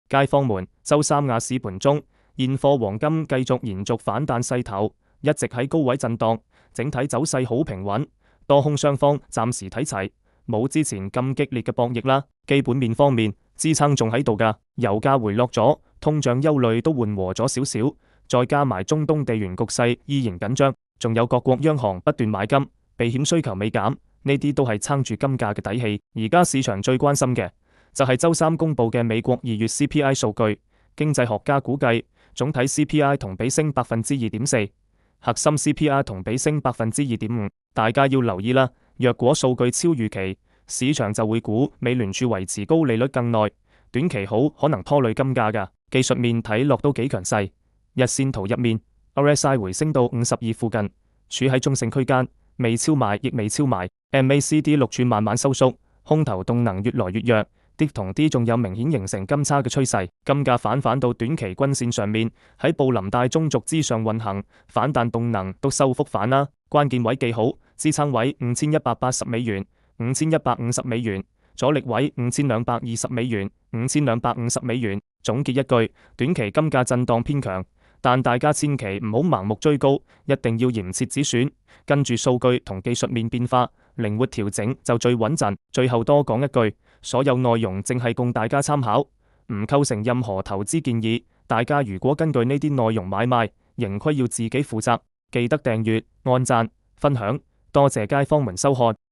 街坊們，周三亞市盤中現貨黃金繼續延續反彈勢頭，一直喺高位震盪，整體走勢好平穩，多空雙方暫時睇齊，冇之前咁激烈嘅博弈啦。基本面方面，支撐仲喺度㗎，油價回落咗，通脹憂慮都緩和咗少少，再加埋中東地緣局勢依然緊張，仲有各國央行不斷買金，避險需求未減，呢啲都係撐住金價嘅底氣。而家市場最關心嘅就係周三公佈嘅美國2月 CPI 數據，經濟學家估計總體 CPI 同比升2.4%，核心 CPI 同比升2.5%。大家要留意啦，若果數據超預期，市場就會估美聯儲維持高利率更耐，短期好可能拖累金價㗎。技術面睇落都幾強勢，日線圖入面 RSI 回升到52附近，處喺中性區間，未超賣亦未超賣。MACD 六柱慢慢收縮，空頭動能越來越弱。跌同啲仲有明顯形成金叉嘅趨勢，金價反到短期均線上面，喺布林帶中軸之上運行，反彈動能都收復返啦。關鍵位記好，支撐位$5180、$5150，阻力位$5220、$5250。總結一句，短期金價震盪偏強，但大家千祈唔好盲目追高，一定要嚴切止損，跟住數據同技術面變化，靈活調整就最穩陣。最後多講一句，所有內容淨係供大家參考，唔構成任何投資建議。大家如果根據呢啲內容買賣，盈虧要自己負責。記得訂閱、按讚、分享，多謝街坊們收看。